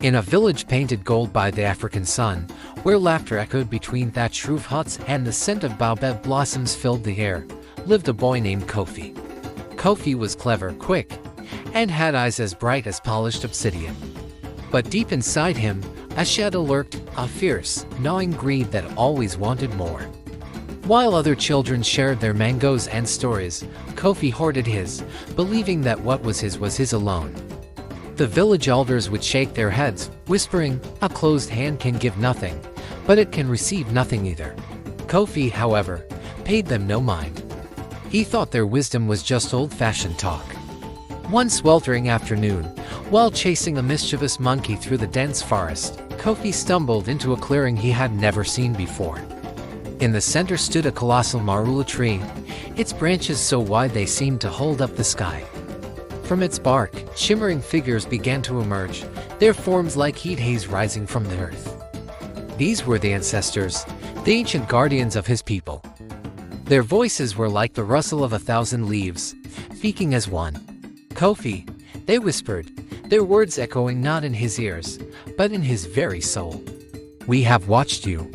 In a village painted gold by the African sun, where laughter echoed between thatched roof huts and the scent of baobab blossoms filled the air, lived a boy named Kofi. Kofi was clever, quick, and had eyes as bright as polished obsidian. But deep inside him, a shadow lurked, a fierce, gnawing greed that always wanted more. While other children shared their mangoes and stories, Kofi hoarded his, believing that what was his alone. The village elders would shake their heads, whispering, "A closed hand can give nothing, but it can receive nothing either." Kofi, however, paid them no mind. He thought their wisdom was just old-fashioned talk. One sweltering afternoon, while chasing a mischievous monkey through the dense forest, Kofi stumbled into a clearing he had never seen before. In the center stood a colossal marula tree, its branches so wide they seemed to hold up the sky. From its bark, shimmering figures began to emerge, their forms like heat haze rising from the earth. These were the ancestors, the ancient guardians of his people. Their voices were like the rustle of 1,000 leaves, speaking as one. "Kofi," they whispered, their words echoing not in his ears, but in his very soul. "We have watched you.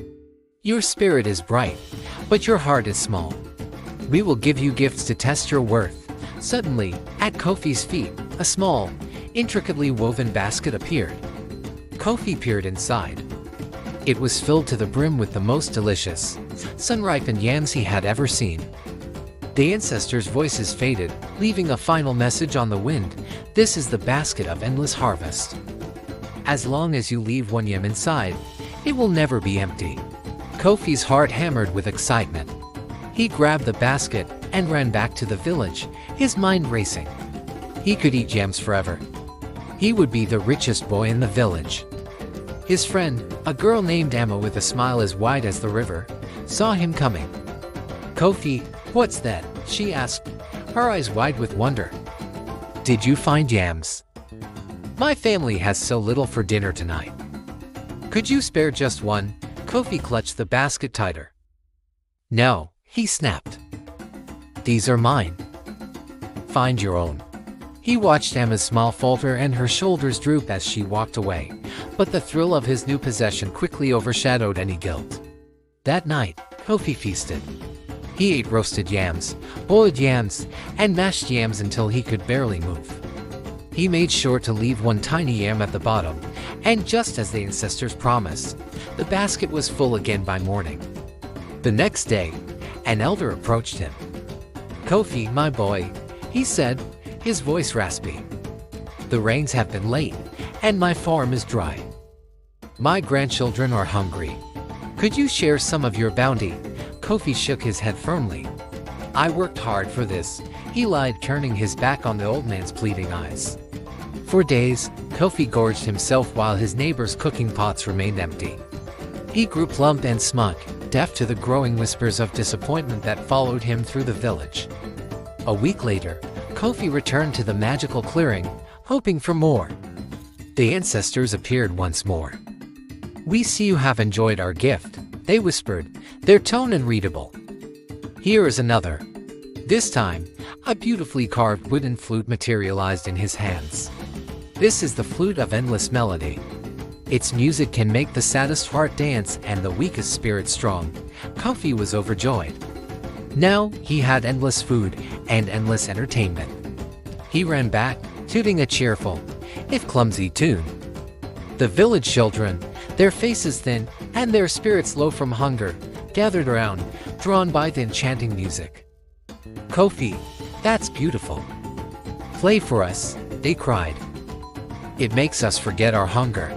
Your spirit is bright, but your heart is small. We will give you gifts to test your worth." Suddenly, at Kofi's feet, a small, intricately woven basket appeared. Kofi peered inside. It was filled to the brim with the most delicious, sun-ripened yams he had ever seen. The ancestors' voices faded, leaving a final message on the wind: "This is the basket of endless harvest. As long as you leave one yam inside, it will never be empty." Kofi's heart hammered with excitement. He grabbed the basket and ran back to the village, his mind racing. He could eat yams forever. He would be the richest boy in the village. His friend, a girl named Emma with a smile as wide as the river, saw him coming. "Kofi, what's that?" she asked, her eyes wide with wonder. "Did you find yams? My family has so little for dinner tonight. Could you spare just one?" Kofi clutched the basket tighter. "No," he snapped. "These are mine. Find your own." He watched Emma's smile falter and her shoulders droop as she walked away, but the thrill of his new possession quickly overshadowed any guilt. That night, Kofi feasted. He ate roasted yams, boiled yams, and mashed yams until he could barely move. He made sure to leave one tiny yam at the bottom, and just as the ancestors promised, the basket was full again by morning. The next day, an elder approached him. "Kofi, my boy," he said, his voice raspy. "The rains have been late, and my farm is dry. My grandchildren are hungry. Could you share some of your bounty?" Kofi shook his head firmly. "I worked hard for this," he lied, turning his back on the old man's pleading eyes. For days, Kofi gorged himself while his neighbors' cooking pots remained empty. He grew plump and smug, deaf to the growing whispers of disappointment that followed him through the village. A week later, Kofi returned to the magical clearing, hoping for more. The ancestors appeared once more. "We see you have enjoyed our gift," they whispered, their tone unreadable. "Here is another." This time, a beautifully carved wooden flute materialized in his hands. "This is the flute of endless melody. Its music can make the saddest heart dance and the weakest spirit strong." Kofi was overjoyed. Now, he had endless food and endless entertainment. He ran back, tooting a cheerful, if clumsy tune. The village children, their faces thin and their spirits low from hunger, gathered around, drawn by the enchanting music. "Kofi, that's beautiful. Play for us," they cried. "It makes us forget our hunger."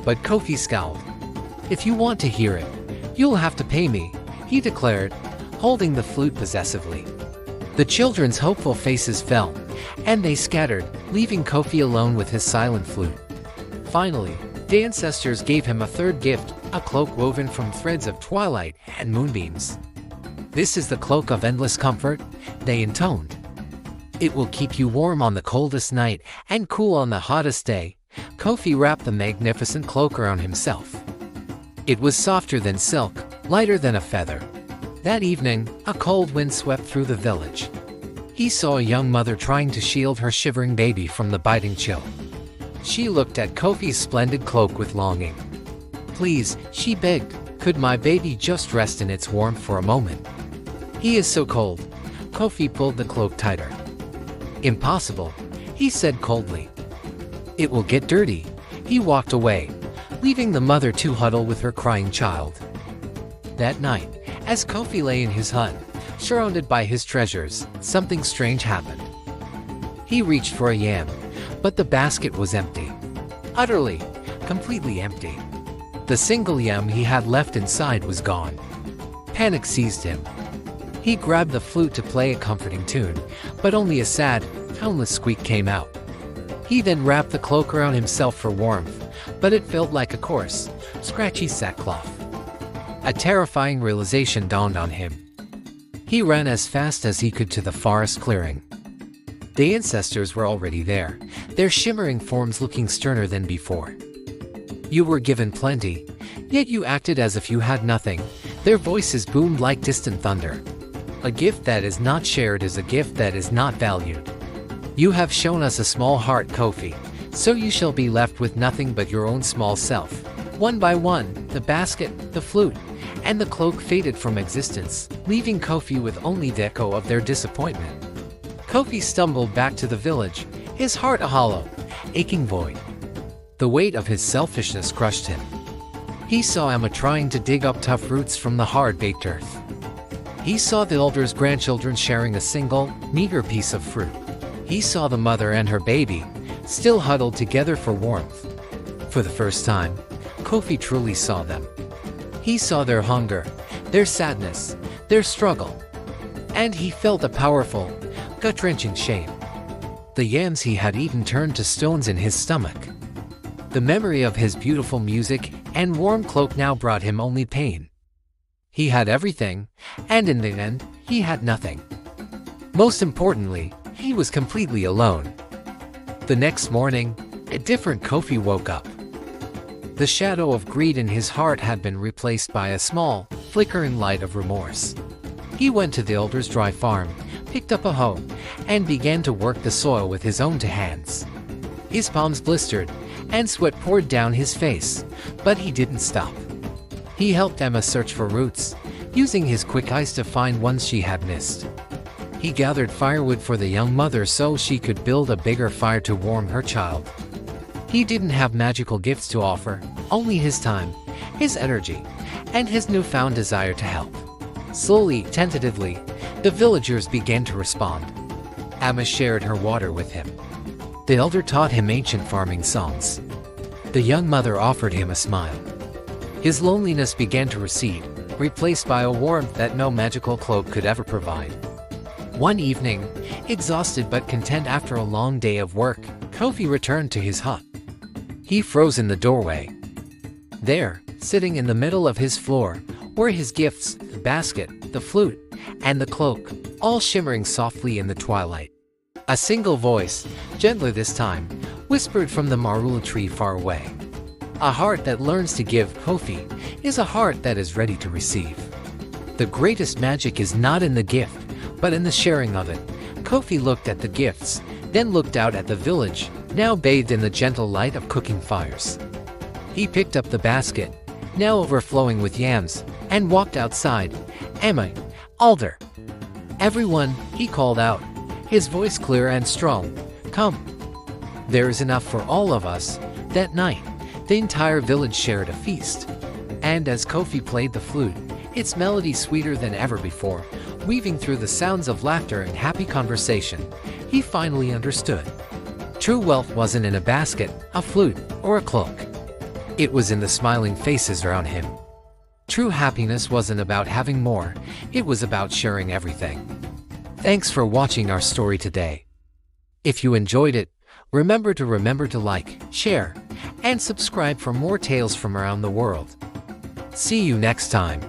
But Kofi scowled. "If you want to hear it, you'll have to pay me," he declared, holding the flute possessively. The children's hopeful faces fell, and they scattered, leaving Kofi alone with his silent flute. Finally, the ancestors gave him a third gift, a cloak woven from threads of twilight and moonbeams. "This is the cloak of endless comfort," they intoned. "It will keep you warm on the coldest night and cool on the hottest day." Kofi wrapped the magnificent cloak around himself. It was softer than silk, lighter than a feather. That evening, a cold wind swept through the village. He saw a young mother trying to shield her shivering baby from the biting chill. She looked at Kofi's splendid cloak with longing. "Please," she begged, "could my baby just rest in its warmth for a moment? He is so cold." Kofi pulled the cloak tighter. "Impossible," he said coldly. "It will get dirty." He walked away, leaving the mother to huddle with her crying child. That night, as Kofi lay in his hut, surrounded by his treasures, something strange happened. He reached for a yam, but the basket was empty. Utterly, completely empty. The single yam he had left inside was gone. Panic seized him. He grabbed the flute to play a comforting tune, but only a sad, toneless squeak came out. He then wrapped the cloak around himself for warmth, but it felt like a coarse, scratchy sackcloth. A terrifying realization dawned on him. He ran as fast as he could to the forest clearing. The ancestors were already there, their shimmering forms looking sterner than before. "You were given plenty, yet you acted as if you had nothing," their voices boomed like distant thunder. "A gift that is not shared is a gift that is not valued. You have shown us a small heart, Kofi, so you shall be left with nothing but your own small self." One by one, the basket, the flute, and the cloak faded from existence, leaving Kofi with only the echo of their disappointment. Kofi stumbled back to the village, his heart a hollow, aching void. The weight of his selfishness crushed him. He saw Emma trying to dig up tough roots from the hard-baked earth. He saw the elder's grandchildren sharing a single, meager piece of fruit. He saw the mother and her baby, still huddled together for warmth. For the first time, Kofi truly saw them. He saw their hunger, their sadness, their struggle. And he felt a powerful, gut-wrenching shame. The yams he had eaten turned to stones in his stomach. The memory of his beautiful music and warm cloak now brought him only pain. He had everything, and in the end, he had nothing. Most importantly, he was completely alone. The next morning, a different Kofi woke up. The shadow of greed in his heart had been replaced by a small, flickering light of remorse. He went to the elder's dry farm, picked up a hoe, and began to work the soil with his own two hands. His palms blistered, and sweat poured down his face, but he didn't stop. He helped Emma search for roots, using his quick eyes to find ones she had missed. He gathered firewood for the young mother so she could build a bigger fire to warm her child. He didn't have magical gifts to offer, only his time, his energy, and his newfound desire to help. Slowly, tentatively, the villagers began to respond. Emma shared her water with him. The elder taught him ancient farming songs. The young mother offered him a smile. His loneliness began to recede, replaced by a warmth that no magical cloak could ever provide. One evening, exhausted but content after a long day of work, Kofi returned to his hut. He froze in the doorway. There, sitting in the middle of his floor, were his gifts, the basket, the flute, and the cloak, all shimmering softly in the twilight. A single voice, gentler this time, whispered from the marula tree far away. "A heart that learns to give, Kofi, is a heart that is ready to receive. The greatest magic is not in the gift, but in the sharing of it." Kofi looked at the gifts, then looked out at the village, now bathed in the gentle light of cooking fires. He picked up the basket, now overflowing with yams, and walked outside. "Emma, Alder, everyone," he called out, his voice clear and strong, "come. There is enough for all of us." That night, the entire village shared a feast. And as Kofi played the flute, its melody sweeter than ever before, weaving through the sounds of laughter and happy conversation, he finally understood. True wealth wasn't in a basket, a flute, or a cloak. It was in the smiling faces around him. True happiness wasn't about having more, it was about sharing everything. Thanks for watching our story today. If you enjoyed it, remember to like, share, and subscribe for more tales from around the world. See you next time.